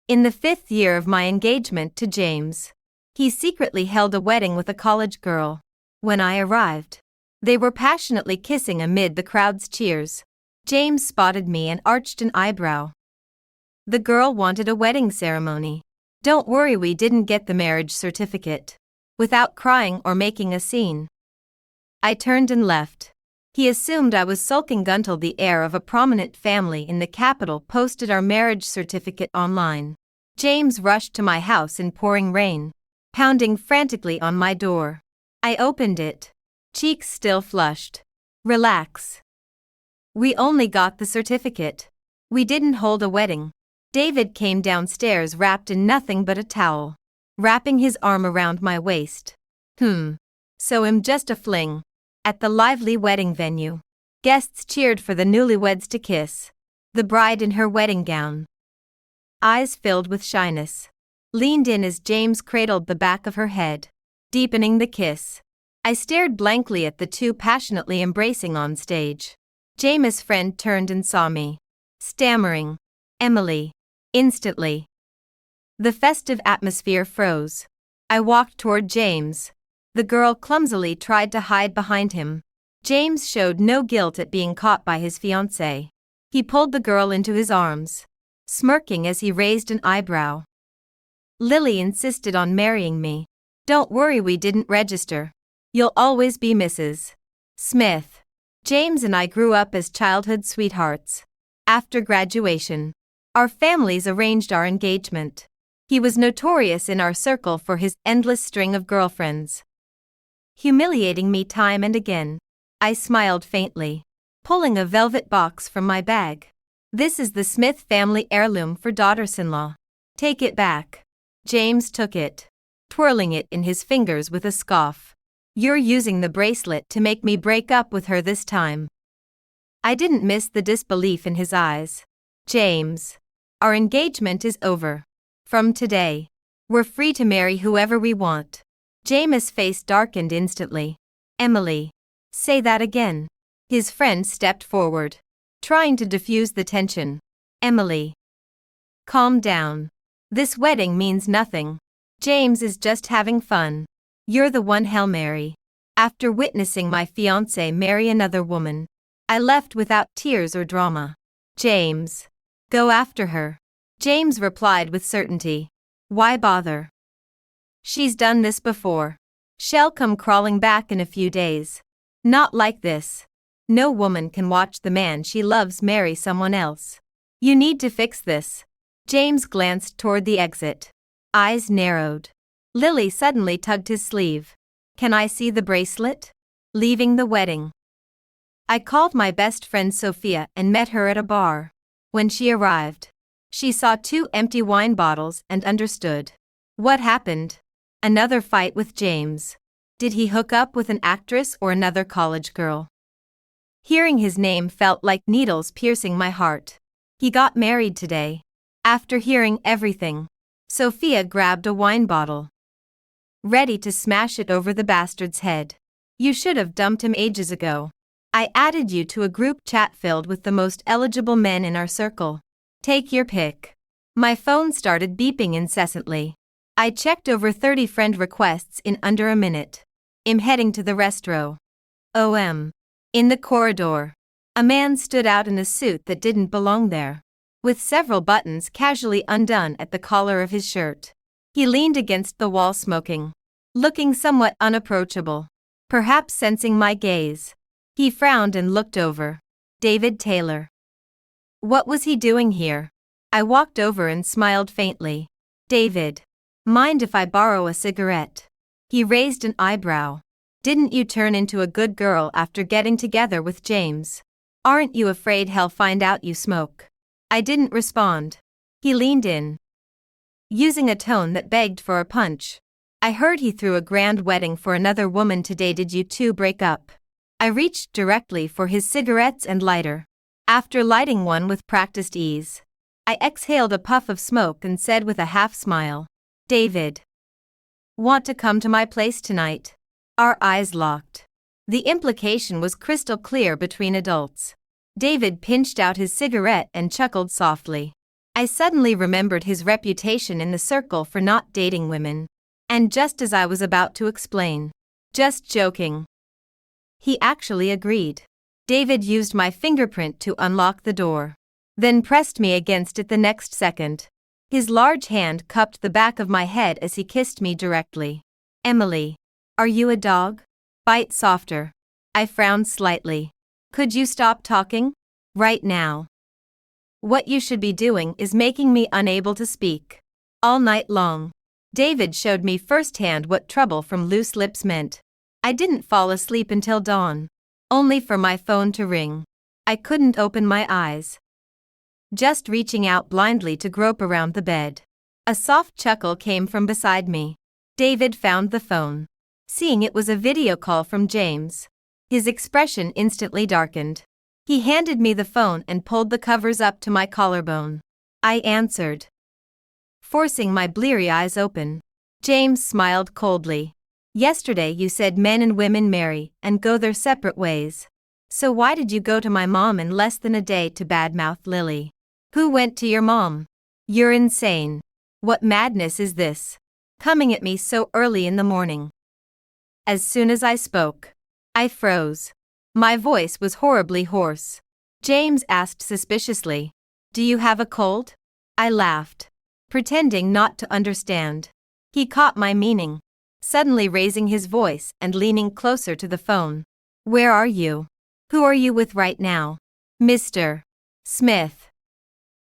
In the 5th year of my engagement to James, he secretly held a wedding with a college girl. When I arrived, they were passionately kissing amid the crowd's cheers. James spotted me and arched an eyebrow. The girl wanted a wedding ceremony. Don't worry, we didn't get the marriage certificate. Without crying or making a scene, I turned and left. He assumed I was sulking until the heir of a prominent family in the capital posted our marriage certificate online. James rushed to my house in pouring rain, pounding frantically on my door. I opened it, cheeks still flushed. Relax. We only got the certificate. We didn't hold a wedding. David came downstairs wrapped in nothing but a towel, wrapping his arm around my waist. So I'm just a fling. At the lively wedding venue, guests cheered for the newlyweds to kiss. The bride in her wedding gown, eyes filled with shyness, leaned in as James cradled the back of her head, deepening the kiss. I stared blankly at the two passionately embracing on stage. James' friend turned and saw me, stammering, "Emily." Instantly, the festive atmosphere froze. I walked toward James. The girl clumsily tried to hide behind him. James showed no guilt at being caught by his fiancé. He pulled the girl into his arms, smirking as he raised an eyebrow. "Lily insisted on marrying me. Don't worry, we didn't register. You'll always be Mrs. Smith." James and I grew up as childhood sweethearts. After graduation, our families arranged our engagement. He was notorious in our circle for his endless string of girlfriends, humiliating me time and again. I smiled faintly, pulling a velvet box from my bag. "This is the Smith family heirloom for daughters-in-law. Take it back." James took it, twirling it in his fingers with a scoff. "You're using the bracelet to make me break up with her this time." I didn't miss the disbelief in his eyes. "James, our engagement is over. From today, we're free to marry whoever we want." James' face darkened instantly. "Emily, say that again." His friend stepped forward, trying to diffuse the tension. "Emily, calm down. This wedding means nothing. James is just having fun. You're the one, Hail Mary." After witnessing my fiancé marry another woman, I left without tears or drama. "James, go after her." James replied with certainty. "Why bother? She's done this before. She'll come crawling back in a few days. Not like this. No woman can watch the man she loves marry someone else. You need to fix this." James glanced toward the exit, eyes narrowed. Lily suddenly tugged his sleeve. "Can I see the bracelet?" Leaving the wedding, I called my best friend Sophia and met her at a bar. When she arrived, she saw 2 empty wine bottles and understood. What happened? Another fight with James. Did he hook up with an actress or another college girl? Hearing his name felt like needles piercing my heart. He got married today. After hearing everything, Sophia grabbed a wine bottle, ready to smash it over the bastard's head. "You should have dumped him ages ago. I added you to a group chat filled with the most eligible men in our circle. Take your pick." My phone started beeping incessantly. I checked over 30 friend requests in under a minute. I'm heading to the restro. In the corridor, a man stood out in a suit that didn't belong there, with several buttons casually undone at the collar of his shirt. He leaned against the wall smoking, looking somewhat unapproachable. Perhaps sensing my gaze, he frowned and looked over. David Taylor. What was he doing here? I walked over and smiled faintly. "David, mind if I borrow a cigarette?" He raised an eyebrow. "Didn't you turn into a good girl after getting together with James? Aren't you afraid he'll find out you smoke?" I didn't respond. He leaned in, using a tone that begged for a punch. "I heard he threw a grand wedding for another woman today. Did you two break up?" I reached directly for his cigarettes and lighter. After lighting one with practiced ease, I exhaled a puff of smoke and said with a half smile, "David, want to come to my place tonight?" Our eyes locked. The implication was crystal clear between adults. David pinched out his cigarette and chuckled softly. I suddenly remembered his reputation in the circle for not dating women. And just as I was about to explain, "Just joking," he actually agreed. David used my fingerprint to unlock the door, then pressed me against it the next second. His large hand cupped the back of my head as he kissed me directly. "Emily, are you a dog? Bite softer." I frowned slightly. "Could you stop talking? Right now. What you should be doing is making me unable to speak." All night long, David showed me firsthand what trouble from loose lips meant. I didn't fall asleep until dawn, only for my phone to ring. I couldn't open my eyes, just reaching out blindly to grope around the bed. A soft chuckle came from beside me. David found the phone. Seeing it was a video call from James, his expression instantly darkened. He handed me the phone and pulled the covers up to my collarbone. I answered, forcing my bleary eyes open. James smiled coldly. "Yesterday you said men and women marry and go their separate ways. So why did you go to my mom in less than a day to badmouth Lily?" "Who went to your mom? You're insane. What madness is this? Coming at me so early in the morning." As soon as I spoke, I froze. My voice was horribly hoarse. James asked suspiciously, "Do you have a cold?" I laughed, pretending not to understand. He caught my meaning, suddenly raising his voice and leaning closer to the phone. "Where are you? Who are you with right now?" "Mr. Smith."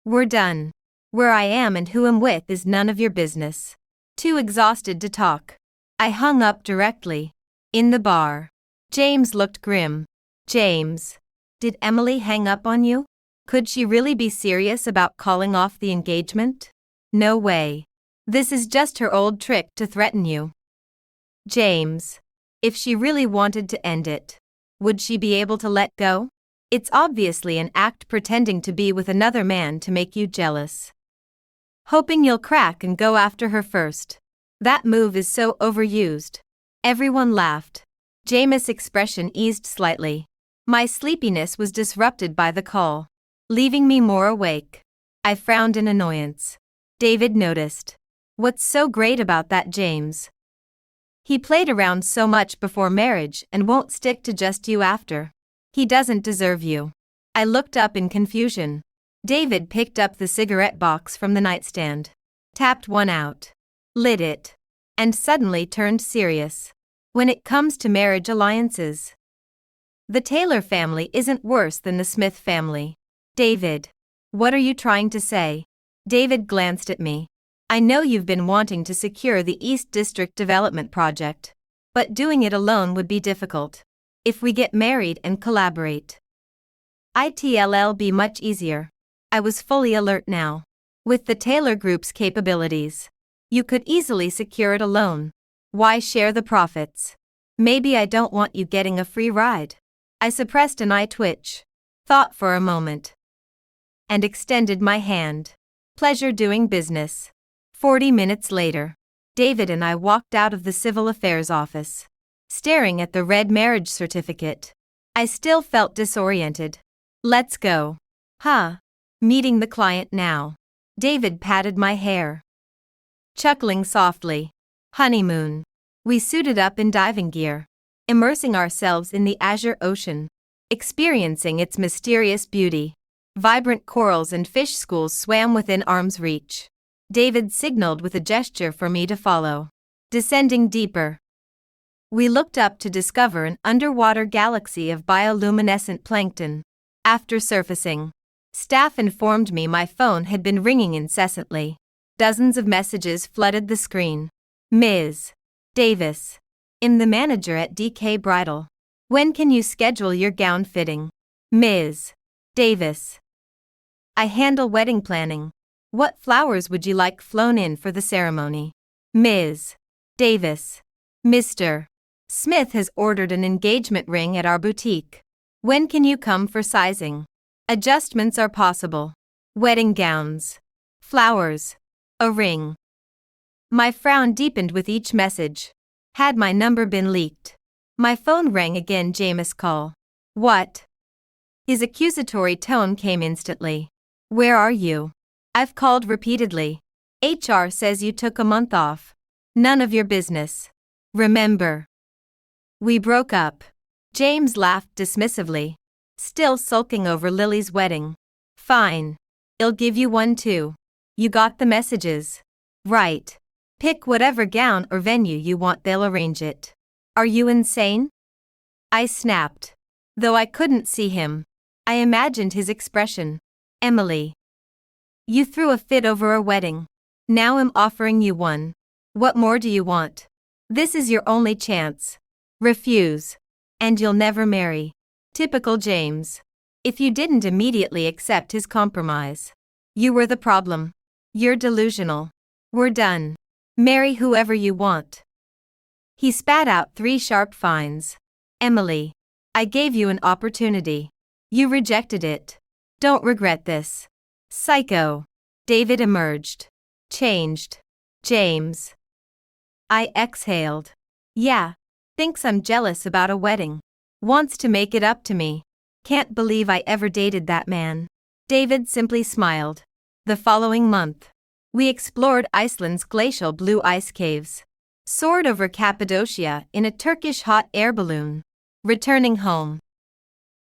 "We're done. Where I am and who I'm with is none of your business." Too exhausted to talk, I hung up directly. In the bar, James looked grim. "James, did Emily hang up on you? Could she really be serious about calling off the engagement?" "No way. This is just her old trick to threaten you." "James, if she really wanted to end it, would she be able to let go? It's obviously an act pretending to be with another man to make you jealous, hoping you'll crack and go after her first. That move is so overused." Everyone laughed. James' expression eased slightly. My sleepiness was disrupted by the call, leaving me more awake. I frowned in annoyance. David noticed. "What's so great about that James? He played around so much before marriage and won't stick to just you after. He doesn't deserve you." I looked up in confusion. David picked up the cigarette box from the nightstand, tapped one out, lit it, and suddenly turned serious. "When it comes to marriage alliances, the Taylor family isn't worse than the Smith family." "David, what are you trying to say?" David glanced at me. "I know you've been wanting to secure the East District Development Project, but doing it alone would be difficult. If we get married and collaborate, it'll be much easier." I was fully alert now. "With the Taylor Group's capabilities, you could easily secure it alone. Why share the profits? Maybe I don't want you getting a free ride." I suppressed an eye twitch, thought for a moment, and extended my hand. "Pleasure doing business." 40 minutes later, David and I walked out of the Civil Affairs office, staring at the red marriage certificate. I still felt disoriented. "Let's go." "Huh? Meeting the client now." David patted my hair, chuckling softly. "Honeymoon." We suited up in diving gear, immersing ourselves in the azure ocean, experiencing its mysterious beauty. Vibrant corals and fish schools swam within arm's reach. David signaled with a gesture for me to follow. Descending deeper, we looked up to discover an underwater galaxy of bioluminescent plankton. After surfacing, staff informed me my phone had been ringing incessantly. Dozens of messages flooded the screen. "Ms. Davis, I'm the manager at DK Bridal. When can you schedule your gown fitting?" "Ms. Davis, I handle wedding planning. What flowers would you like flown in for the ceremony?" "Ms. Davis, Mr. Smith has ordered an engagement ring at our boutique. When can you come for sizing? Adjustments are possible. Wedding gowns, flowers, a ring." My frown deepened with each message. Had my number been leaked? My phone rang again. James' call. "What?" His accusatory tone came instantly. "Where are you? I've called repeatedly. HR says you took a month off. None of your business. Remember? We broke up. James laughed dismissively, still sulking over Lily's wedding. Fine. I'll give you one too. You got the messages. Right. Pick whatever gown or venue you want, they'll arrange it. Are you insane? I snapped. Though I couldn't see him, I imagined his expression. Emily. You threw a fit over a wedding. Now I'm offering you one. What more do you want? This is your only chance. Refuse. And you'll never marry. Typical James. If you didn't immediately accept his compromise, you were the problem. You're delusional. We're done. Marry whoever you want. He spat out 3 sharp fines. Emily, I gave you an opportunity. You rejected it. Don't regret this. Psycho. David emerged. Changed. James. I exhaled. Yeah. Thinks I'm jealous about a wedding. Wants to make it up to me. Can't believe I ever dated that man. David simply smiled. The following month, we explored Iceland's glacial blue ice caves. Soared over Cappadocia in a Turkish hot air balloon. Returning home,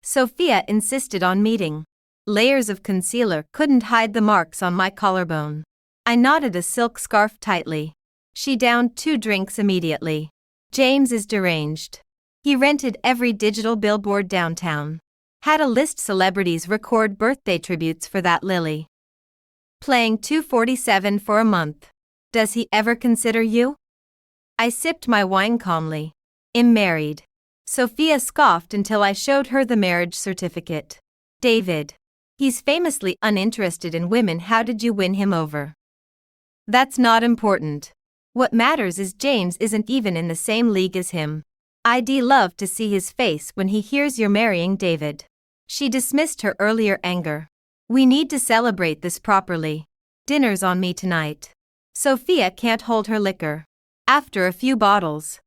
Sophia insisted on meeting. Layers of concealer couldn't hide the marks on my collarbone. I knotted a silk scarf tightly. She downed 2 drinks immediately. James is deranged. He rented every digital billboard downtown. Had a list celebrities record birthday tributes for that Lily. Playing 247 for a month. Does he ever consider you? I sipped my wine calmly. I'm married. Sophia scoffed until I showed her the marriage certificate. David. He's famously uninterested in women. How did you win him over? That's not important. What matters is James isn't even in the same league as him. I'd love to see his face when he hears you're marrying David. She dismissed her earlier anger. We need to celebrate this properly. Dinner's on me tonight. Sophia can't hold her liquor. After a few bottles.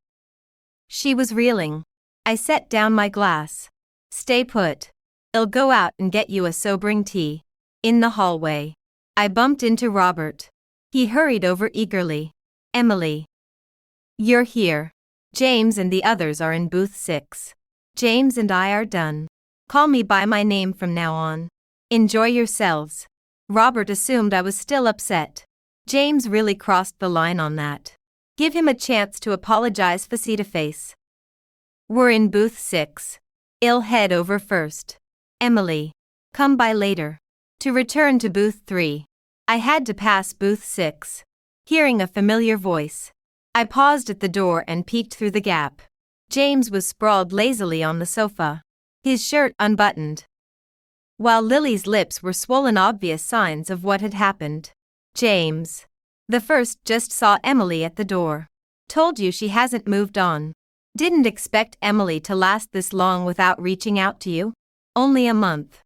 She was reeling. I set down my glass. Stay put. I'll go out and get you a sobering tea. In the hallway, I bumped into Robert. He hurried over eagerly. Emily. You're here. James and the others are in booth 6. James and I are done. Call me by my name from now on. Enjoy yourselves. Robert assumed I was still upset. James really crossed the line on that. Give him a chance to apologize face to face. We're in booth 6. I'll head over first. Emily. Come by later. To return to booth 3. I had to pass booth 6. Hearing a familiar voice, I paused at the door and peeked through the gap. James was sprawled lazily on the sofa, his shirt unbuttoned, while Lily's lips were swollen, obvious signs of what had happened. James. The first just saw Emily at the door. Told you she hasn't moved on. Didn't expect Emily to last this long without reaching out to you. Only a month.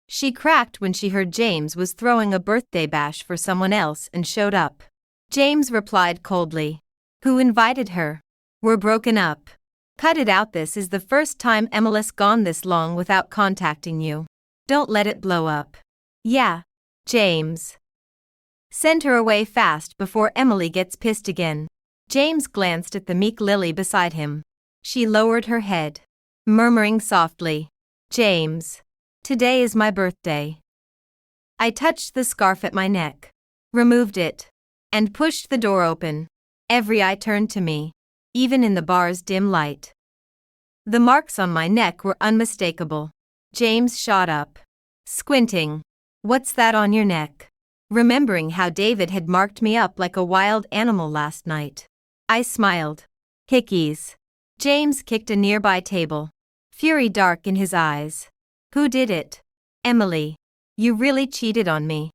She cracked when she heard James was throwing a birthday bash for someone else and showed up. James replied coldly. Who invited her? We're broken up. Cut it out. This is the first time Emily's gone this long without contacting you. Don't let it blow up. Yeah, James. Send her away fast before Emily gets pissed again. James glanced at the meek Lily beside him. She lowered her head, murmuring softly, James. Today is my birthday. I touched the scarf at my neck, removed it, and pushed the door open. Every eye turned to me, even in the bar's dim light. The marks on my neck were unmistakable. James shot up, squinting. What's that on your neck? Remembering how David had marked me up like a wild animal last night. I smiled. Hickeys. James kicked a nearby table, fury dark in his eyes. Who did it? Emily. You really cheated on me.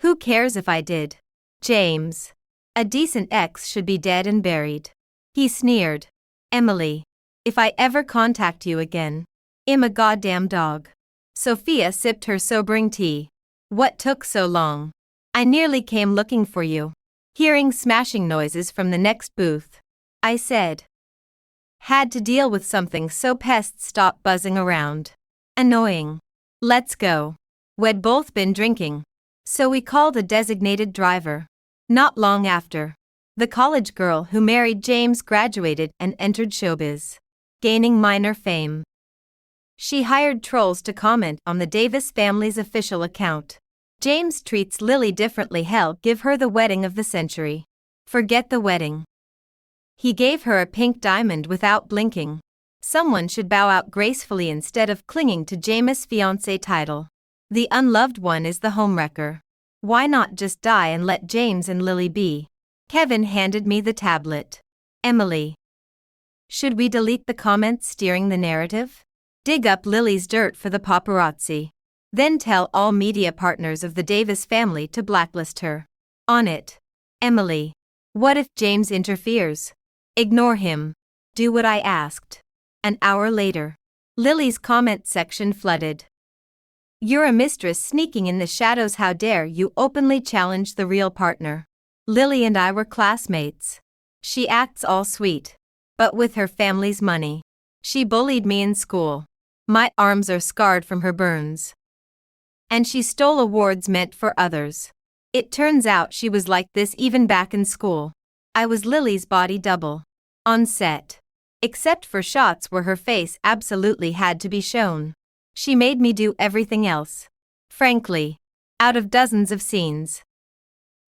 Who cares if I did? James. A decent ex should be dead and buried. He sneered. Emily. If I ever contact you again, I'm a goddamn dog. Sophia sipped her sobering tea. What took so long? I nearly came looking for you. Hearing smashing noises from the next booth, I said. Had to deal with something so pests stopped buzzing around. Annoying. Let's go. We'd both been drinking, So we called a designated driver. Not long after, the college girl who married James graduated and entered showbiz, gaining minor fame. She hired trolls to comment on the Davis family's official account. James treats Lily differently. Hell, give her the wedding of the century. Forget the wedding. He gave her a pink diamond without blinking. Someone should bow out gracefully instead of clinging to James' fiancé title. The unloved one is the homewrecker. Why not just die and let James and Lily be? Kevin handed me the tablet. Emily. Should we delete the comments steering the narrative? Dig up Lily's dirt for the paparazzi. Then tell all media partners of the Davis family to blacklist her. On it. Emily. What if James interferes? Ignore him. Do what I asked. An hour later. Lily's comment section flooded. You're a mistress sneaking in the shadows. How dare you openly challenge the real partner? Lily and I were classmates. She acts all sweet. But with her family's money. She bullied me in school. My arms are scarred from her burns. And she stole awards meant for others. It turns out she was like this even back in school. I was Lily's body double. On set. Except for shots where her face absolutely had to be shown. She made me do everything else. Frankly. Out of dozens of scenes.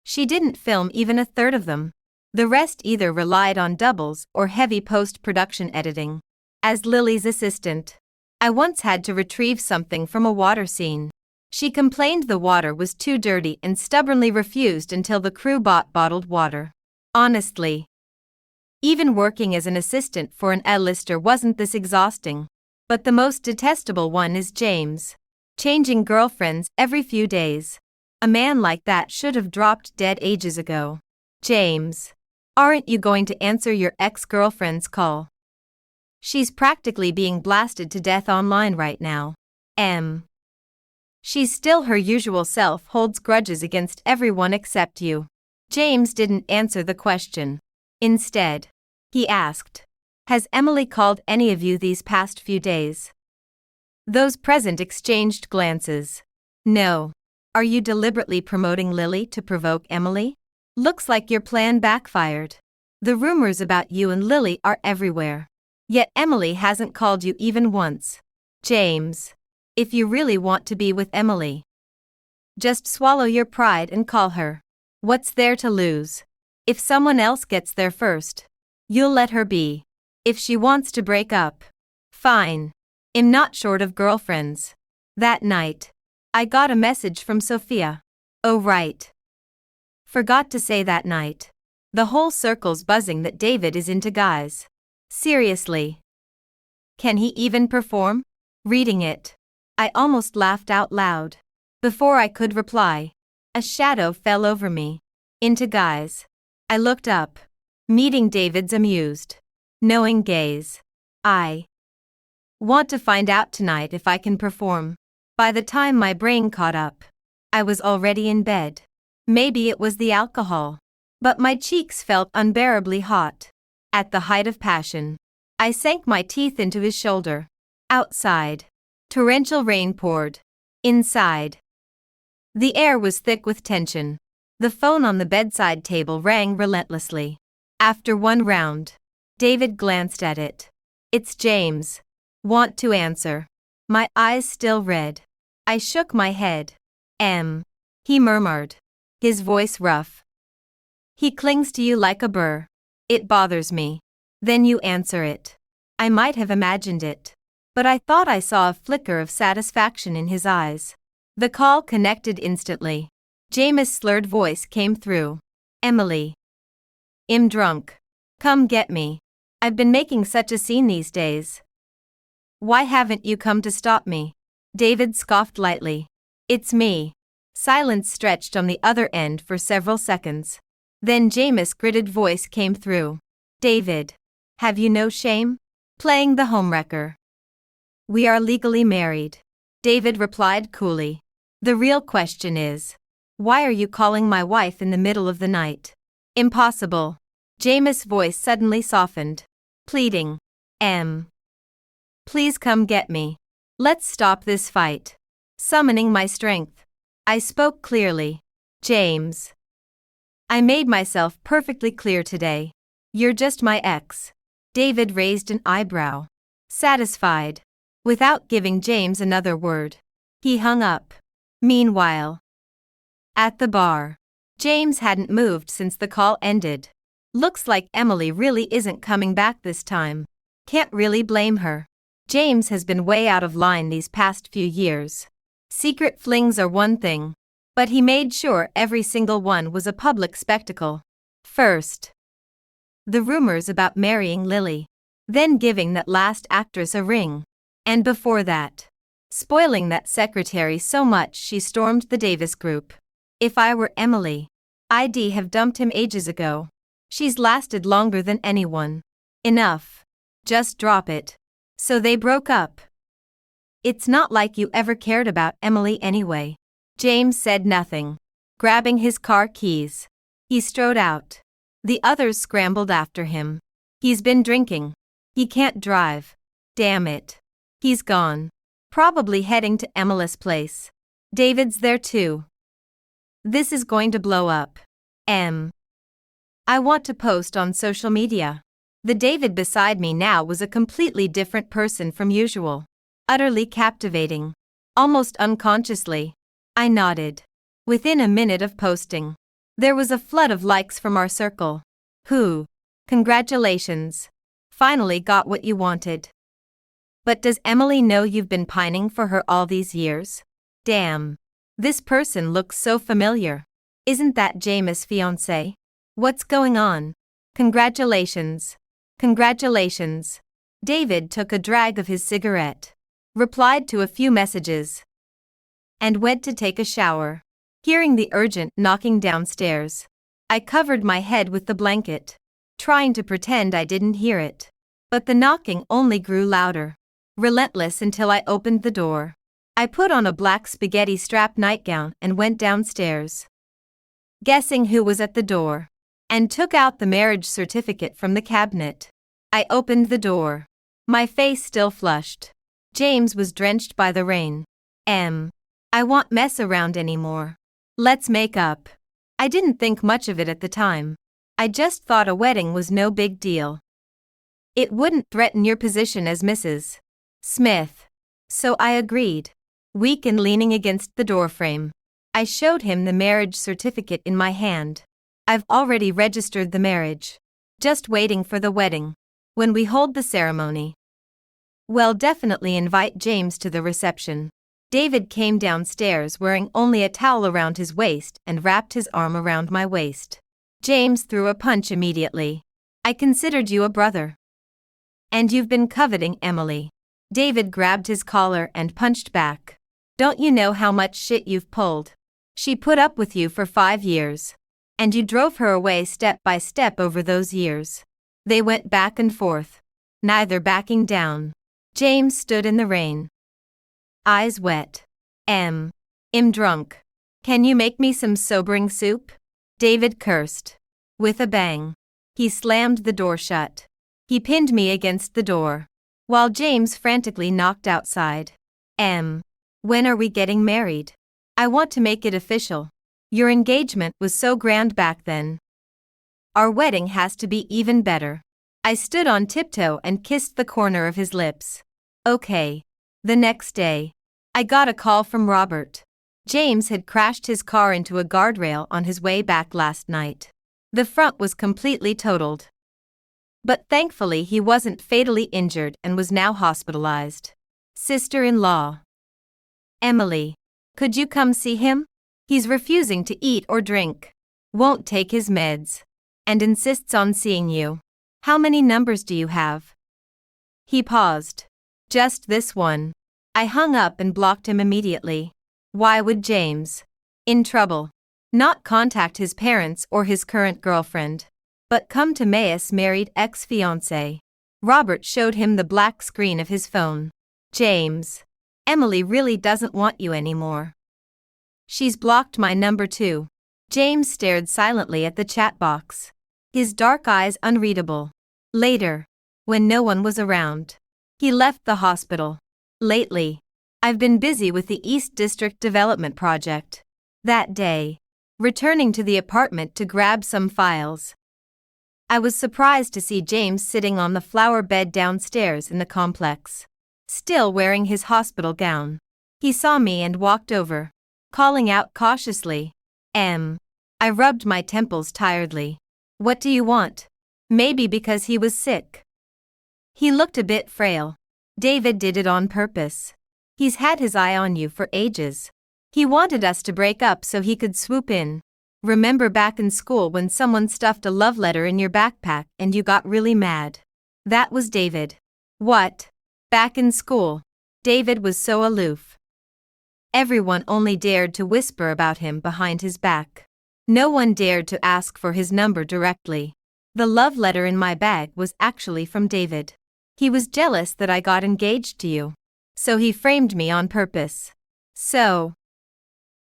She didn't film even a third of them. The rest either relied on doubles or heavy post-production editing. As Lily's assistant, I once had to retrieve something from a water scene. She complained the water was too dirty and stubbornly refused until the crew bought bottled water. Honestly. Even working as an assistant for an A-lister wasn't this exhausting. But the most detestable one is James. Changing girlfriends every few days. A man like that should have dropped dead ages ago. James. Aren't you going to answer your ex-girlfriend's call? She's practically being blasted to death online right now. She's still her usual self, holds grudges against everyone except you. James didn't answer the question. Instead, he asked, has Emily called any of you these past few days? Those present exchanged glances. No. Are you deliberately promoting Lily to provoke Emily? Looks like your plan backfired. The rumors about you and Lily are everywhere. Yet Emily hasn't called you even once. James. If you really want to be with Emily, just swallow your pride and call her. What's there to lose? If someone else gets there first, you'll let her be. If she wants to break up, fine. I'm not short of girlfriends. That night, I got a message from Sophia. Oh right. Forgot to say that night. The whole circle's buzzing that David is into guys. Seriously. Can he even perform? Reading it, I almost laughed out loud. Before I could reply, a shadow fell over me. Into guys. I looked up, meeting David's amused, knowing gaze. I want to find out tonight if I can perform. By the time my brain caught up, I was already in bed. Maybe it was the alcohol, but my cheeks felt unbearably hot. At the height of passion, I sank my teeth into his shoulder. Outside, torrential rain poured. Inside, the air was thick with tension. The phone on the bedside table rang relentlessly. After one round, David glanced at it. It's James. Want to answer? My eyes still red. I shook my head. He murmured, his voice rough. He clings to you like a burr. It bothers me. Then you answer it. I might have imagined it, but I thought I saw a flicker of satisfaction in his eyes. The call connected instantly. James' slurred voice came through. Emily. I'm drunk. Come get me. I've been making such a scene these days. Why haven't you come to stop me? David scoffed lightly. It's me. Silence stretched on the other end for several seconds. Then James' gritted voice came through. David. Have you no shame? Playing the homewrecker. We are legally married. David replied coolly. The real question is, why are you calling my wife in the middle of the night? Impossible. James' voice suddenly softened. Pleading. Please come get me. Let's stop this fight. Summoning my strength. I spoke clearly. James. I made myself perfectly clear today. You're just my ex. David raised an eyebrow. Satisfied. Without giving James another word, he hung up. Meanwhile, at the bar, James hadn't moved since the call ended. Looks like Emily really isn't coming back this time. Can't really blame her. James has been way out of line these past few years. Secret flings are one thing, but he made sure every single one was a public spectacle. First, the rumors about marrying Lily. Then giving that last actress a ring. And before that, spoiling that secretary so much she stormed the Davis group. If I were Emily, I'd have dumped him ages ago. She's lasted longer than anyone. Enough. Just drop it. So they broke up. It's not like you ever cared about Emily anyway. James said nothing. Grabbing his car keys, he strode out. The others scrambled after him. He's been drinking. He can't drive. Damn it. He's gone. Probably heading to Emily's place. David's there too. This is going to blow up. I want to post on social media. The David beside me now was a completely different person from usual. Utterly captivating. Almost unconsciously, I nodded. Within a minute of posting, there was a flood of likes from our circle. Congratulations. Finally got what you wanted. But does Emily know you've been pining for her all these years? Damn. This person looks so familiar. Isn't that James' fiancé? What's going on? Congratulations. Congratulations. David took a drag of his cigarette, replied to a few messages, and went to take a shower. Hearing the urgent knocking downstairs, I covered my head with the blanket, trying to pretend I didn't hear it. But the knocking only grew louder, relentless until I opened the door. I put on a black spaghetti strap nightgown and went downstairs, guessing who was at the door, and took out the marriage certificate from the cabinet. I opened the door, my face still flushed. James was drenched by the rain. I won't mess around anymore. Let's make up. I didn't think much of it at the time. I just thought a wedding was no big deal. It wouldn't threaten your position as Mrs. Smith. So I agreed. Weak and leaning against the doorframe, I showed him the marriage certificate in my hand. I've already registered the marriage. Just waiting for the wedding. When we hold the ceremony, we'll definitely invite James to the reception. David came downstairs wearing only a towel around his waist and wrapped his arm around my waist. James threw a punch immediately. I considered you a brother. And you've been coveting Emily. David grabbed his collar and punched back. Don't you know how much shit you've pulled? She put up with you for 5 years. And you drove her away step by step over those years. They went back and forth, neither backing down. James stood in the rain, eyes wet. I'm drunk. Can you make me some sobering soup? David cursed. With a bang, he slammed the door shut. He pinned me against the door, while James frantically knocked outside. When are we getting married? I want to make it official. Your engagement was so grand back then. Our wedding has to be even better. I stood on tiptoe and kissed the corner of his lips. Okay. The next day, I got a call from Robert. James had crashed his car into a guardrail on his way back last night. The front was completely totaled. But thankfully he wasn't fatally injured and was now hospitalized. Sister-in-law. Emily, could you come see him? He's refusing to eat or drink, won't take his meds, and insists on seeing you. How many numbers do you have? He paused. Just this one. I hung up and blocked him immediately. Why would James, in trouble, not contact his parents or his current girlfriend, but come to May's married ex-fiancé? Robert showed him the black screen of his phone. James, Emily really doesn't want you anymore. She's blocked my number too. James stared silently at the chat box, his dark eyes unreadable. Later, when no one was around, he left the hospital. Lately, I've been busy with the East District Development Project. That day, returning to the apartment to grab some files, I was surprised to see James sitting on the flower bed downstairs in the complex, still wearing his hospital gown. He saw me and walked over, calling out cautiously, "Em." I rubbed my temples tiredly. "What do you want?" Maybe because he was sick. He looked a bit frail. "David did it on purpose. He's had his eye on you for ages. He wanted us to break up so he could swoop in. Remember back in school when someone stuffed a love letter in your backpack and you got really mad? That was David." "What? Back in school?" David was so aloof. Everyone only dared to whisper about him behind his back. No one dared to ask for his number directly. The love letter in my bag was actually from David. He was jealous that I got engaged to you. So he framed me on purpose. "So,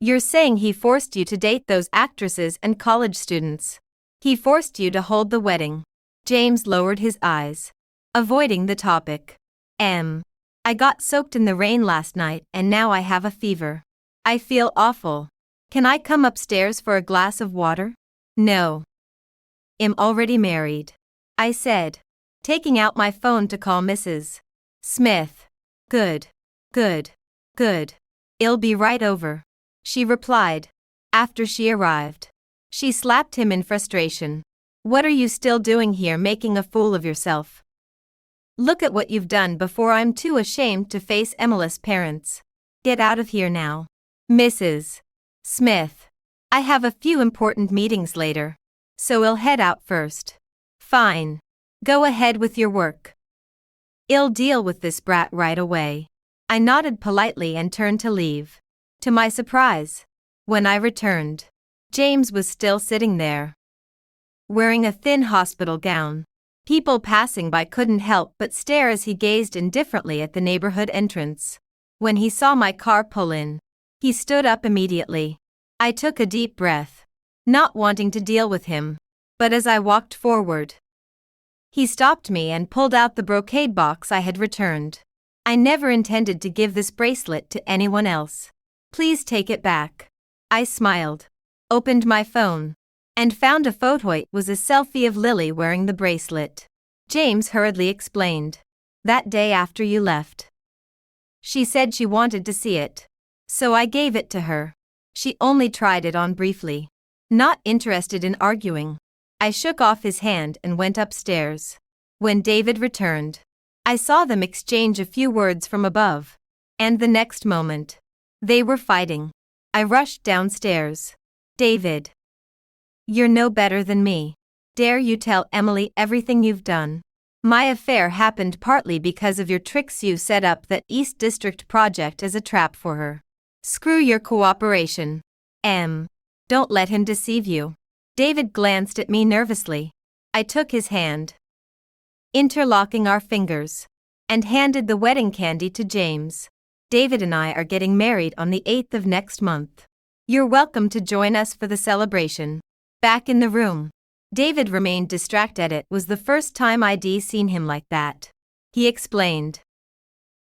you're saying he forced you to date those actresses and college students? He forced you to hold the wedding?" James lowered his eyes, avoiding the topic. I got soaked in the rain last night and now I have a fever. I feel awful. Can I come upstairs for a glass of water?" "No. I'm already married," I said, taking out my phone to call Mrs. Smith. Good. "I'll be right over," she replied, after she arrived. She slapped him in frustration. "What are you still doing here making a fool of yourself? Look at what you've done before I'm too ashamed to face Emily's parents. Get out of here now." "Mrs. Smith, I have a few important meetings later, so I'll head out first." "Fine. Go ahead with your work. I'll deal with this brat right away." I nodded politely and turned to leave. To my surprise, when I returned, James was still sitting there, wearing a thin hospital gown. People passing by couldn't help but stare as he gazed indifferently at the neighborhood entrance. When he saw my car pull in, he stood up immediately. I took a deep breath, not wanting to deal with him, but as I walked forward, he stopped me and pulled out the brocade box I had returned. "I never intended to give this bracelet to anyone else. Please take it back." I smiled, opened my phone, and found a photo. It was a selfie of Lily wearing the bracelet. James hurriedly explained. "That day after you left, she said she wanted to see it. So I gave it to her. She only tried it on briefly. Not interested in arguing." I shook off his hand and went upstairs. When David returned, I saw them exchange a few words from above, and the next moment, they were fighting. I rushed downstairs. "David, you're no better than me. Dare you tell Emily everything you've done? My affair happened partly because of your tricks. You set up that East District project as a trap for her. Screw your cooperation. Don't let him deceive you." David glanced at me nervously. I took his hand, interlocking our fingers, and handed the wedding candy to James. "David and I are getting married on the 8th of next month. You're welcome to join us for the celebration." Back in the room, David remained distracted. It was the first time I'd seen him like that. He explained.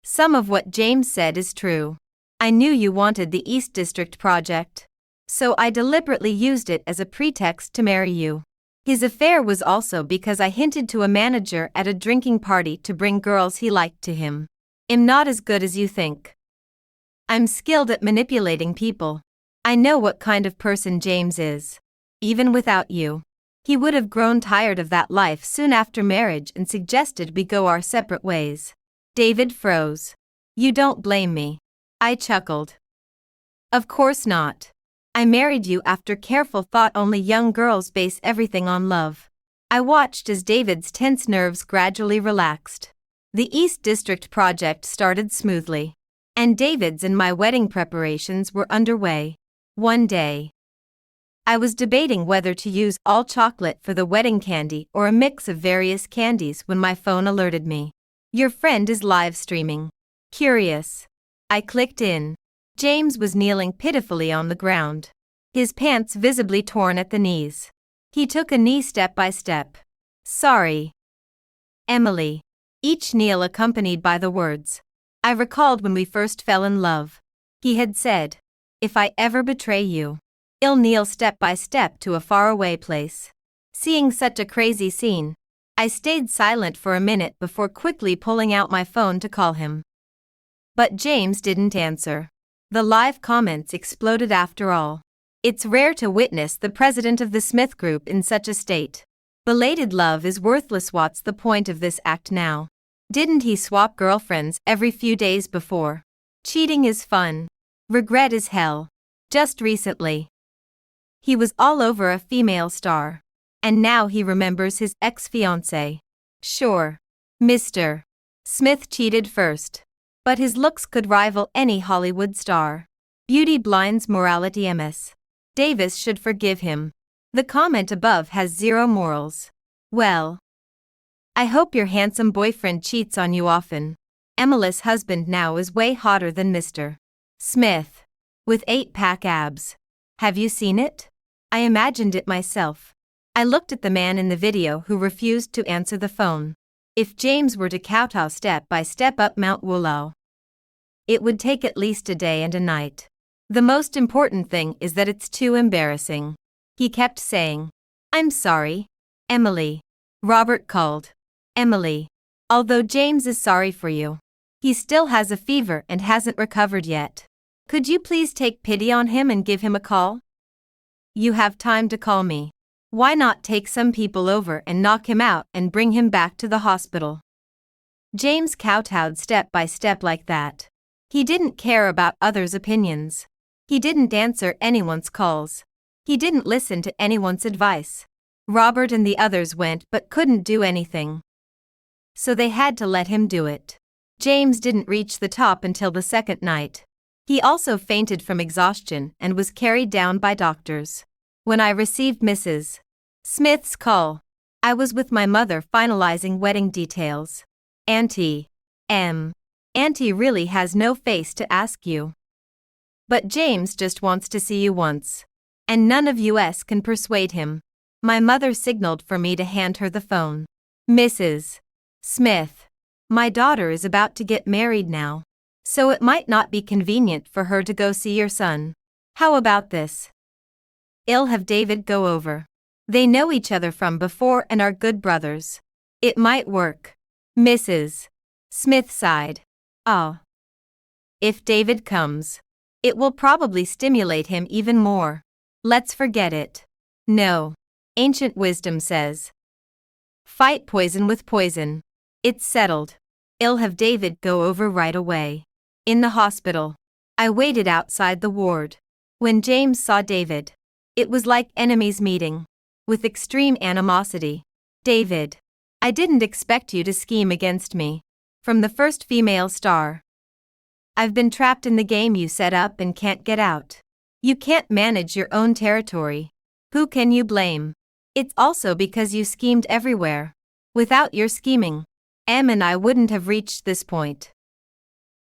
"Some of what James said is true. I knew you wanted the East District project, so I deliberately used it as a pretext to marry you. His affair was also because I hinted to a manager at a drinking party to bring girls he liked to him. I'm not as good as you think. I'm skilled at manipulating people. I know what kind of person James is. Even without you, he would have grown tired of that life soon after marriage and suggested we go our separate ways." David froze. "You don't blame me?" I chuckled. "Of course not. I married you after careful thought. Only young girls base everything on love." I watched as David's tense nerves gradually relaxed. The East District project started smoothly, and David's and my wedding preparations were underway. One day, I was debating whether to use all chocolate for the wedding candy or a mix of various candies when my phone alerted me. "Your friend is live streaming. Curious." I clicked in. James was kneeling pitifully on the ground, his pants visibly torn at the knees. He took a knee step by step. "Sorry, Emily." Each kneel accompanied by the words, "I recalled when we first fell in love." He had said, if I ever betray you, I'll kneel step by step to a faraway place. Seeing such a crazy scene, I stayed silent for a minute before quickly pulling out my phone to call him. But James didn't answer. The live comments exploded after all. It's rare to witness the president of the Smith Group in such a state. Belated love is worthless. What's the point of this act now? Didn't he swap girlfriends every few days before? Cheating is fun. Regret is hell. Just recently, he was all over a female star. And now he remembers his ex-fiancé. Sure, Mr. Smith cheated first. But his looks could rival any Hollywood star. Beauty blinds morality. Ms. Davis should forgive him. The comment above has zero morals. Well, I hope your handsome boyfriend cheats on you often. Emily's husband now is way hotter than Mr. Smith. With 8-pack abs. Have you seen it? I imagined it myself. I looked at the man in the video who refused to answer the phone. If James were to kowtow step by step up Mount Willow, it would take at least a day and a night. The most important thing is that it's too embarrassing. He kept saying, "I'm sorry, Emily." Robert called. "Emily, although James is sorry for you, he still has a fever and hasn't recovered yet. Could you please take pity on him and give him a call? You have time to call me. Why not take some people over and knock him out and bring him back to the hospital?" James kowtowed step by step like that. He didn't care about others' opinions. He didn't answer anyone's calls. He didn't listen to anyone's advice. Robert and the others went but couldn't do anything. So they had to let him do it. James didn't reach the top until the second night. He also fainted from exhaustion and was carried down by doctors. When I received Mrs. Smith's call, I was with my mother finalizing wedding details. Auntie really has no face to ask you. But James just wants to see you once. And none of us can persuade him. My mother signaled for me to hand her the phone. "Mrs. Smith, my daughter is about to get married now, so it might not be convenient for her to go see your son. How about this? I'll have David go over. They know each other from before and are good brothers. It might work." Mrs. Smith sighed. "Oh. If David comes, it will probably stimulate him even more. Let's forget it. No. Ancient wisdom says, fight poison with poison. It's settled. I'll have David go over right away." In the hospital, I waited outside the ward. When James saw David, it was like enemies meeting. With extreme animosity. "David, I didn't expect you to scheme against me. From the first female star. I've been trapped in the game you set up and can't get out. You can't manage your own territory. Who can you blame? It's also because you schemed everywhere. Without your scheming, Em and I wouldn't have reached this point."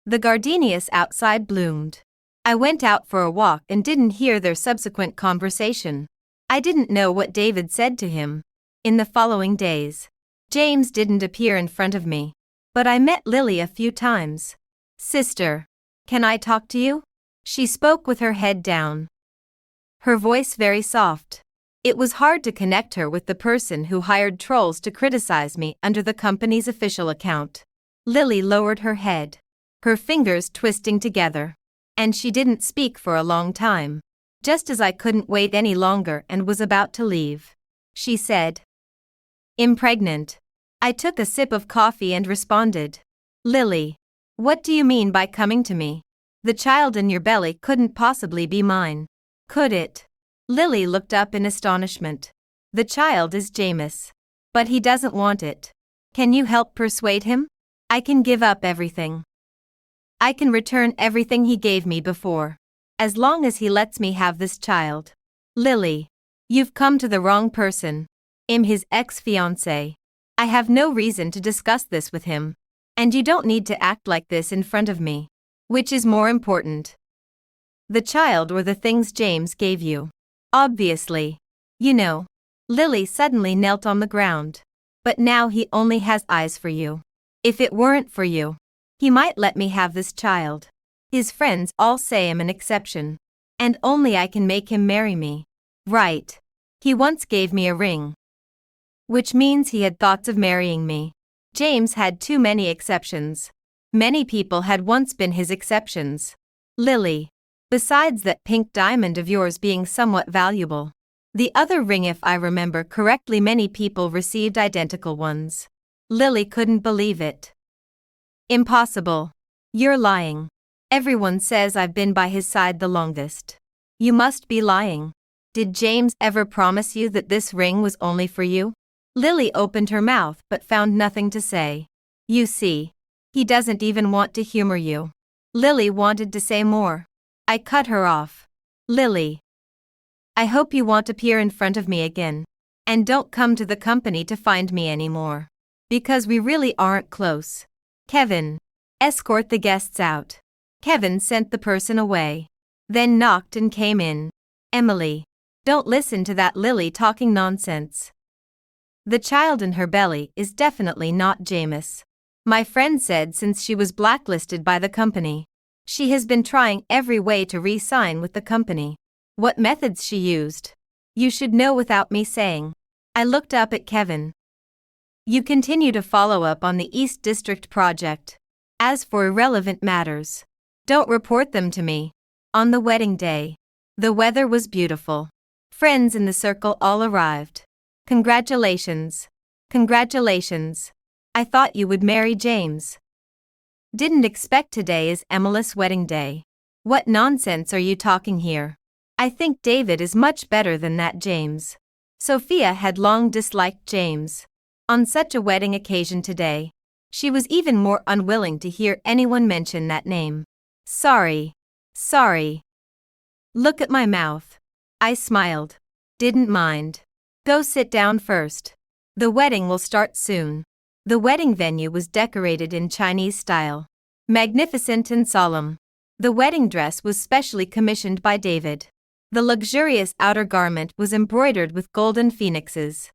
The gardenias outside bloomed. I went out for a walk and didn't hear their subsequent conversation. I didn't know what David said to him. In the following days, James didn't appear in front of me. But I met Lily a few times. "Sister, can I talk to you?" She spoke with her head down. Her voice very soft. It was hard to connect her with the person who hired trolls to criticize me under the company's official account. Lily lowered her head, her fingers twisting together. And she didn't speak for a long time. Just as I couldn't wait any longer and was about to leave, she said, "I'm pregnant." I took a sip of coffee and responded, "Lily, what do you mean by coming to me? The child in your belly couldn't possibly be mine. Could it?" Lily looked up in astonishment. "The child is James. But he doesn't want it. Can you help persuade him? I can give up everything. I can return everything he gave me before. As long as he lets me have this child." "Lily, you've come to the wrong person. I'm his ex-fiancé. I have no reason to discuss this with him. And you don't need to act like this in front of me. Which is more important? The child or the things James gave you? Obviously. You know." Lily suddenly knelt on the ground. "But now he only has eyes for you. If it weren't for you, he might let me have this child. His friends all say I'm an exception. And only I can make him marry me. Right. He once gave me a ring. Which means he had thoughts of marrying me. James had too many exceptions. Many people had once been his exceptions. Lily. Besides that pink diamond of yours being somewhat valuable. The other ring, if I remember correctly, many people received identical ones. Lily couldn't believe it. Impossible. You're lying. Everyone says I've been by his side the longest. You must be lying. Did James ever promise you that this ring was only for you? Lily opened her mouth but found nothing to say. You see, he doesn't even want to humor you. Lily wanted to say more. I cut her off. Lily. I hope you won't appear in front of me again. And don't come to the company to find me anymore. Because we really aren't close. Kevin. Escort the guests out. Kevin sent the person away. Then knocked and came in. Emily. Don't listen to that Lily talking nonsense. The child in her belly is definitely not Jameis. My friend said since she was blacklisted by the company. She has been trying every way to re-sign with the company. What methods she used? You should know without me saying. I looked up at Kevin. You continue to follow up on the East District project. As for irrelevant matters, don't report them to me. On the wedding day, the weather was beautiful. Friends in the circle all arrived. Congratulations. Congratulations. I thought you would marry James. Didn't expect today is Emily's wedding day. What nonsense are you talking here? I think David is much better than that James. Sophia had long disliked James. On such a wedding occasion today, she was even more unwilling to hear anyone mention that name. Sorry. Look at my mouth. I smiled. Didn't mind. Go sit down first. The wedding will start soon. The wedding venue was decorated in Chinese style. Magnificent and solemn. The wedding dress was specially commissioned by David. The luxurious outer garment was embroidered with golden phoenixes.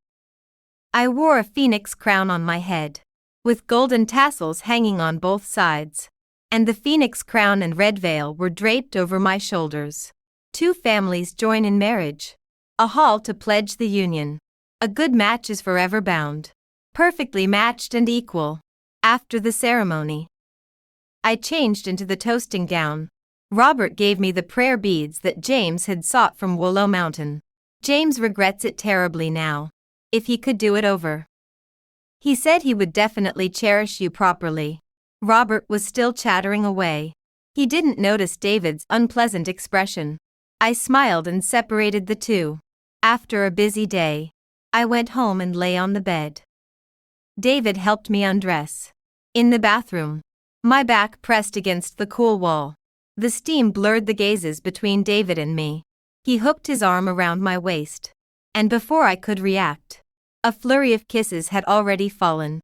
I wore a phoenix crown on my head, with golden tassels hanging on both sides. And the phoenix crown and red veil were draped over my shoulders. Two families join in marriage. A hall to pledge the union. A good match is forever bound. Perfectly matched and equal. After the ceremony, I changed into the toasting gown. Robert gave me the prayer beads that James had sought from Willow Mountain. James regrets it terribly now. If he could do it over. He said he would definitely cherish you properly. Robert was still chattering away. He didn't notice David's unpleasant expression. I smiled and separated the two. After a busy day, I went home and lay on the bed. David helped me undress. In the bathroom, my back pressed against the cool wall. The steam blurred the gazes between David and me. He hooked his arm around my waist. And before I could react, a flurry of kisses had already fallen.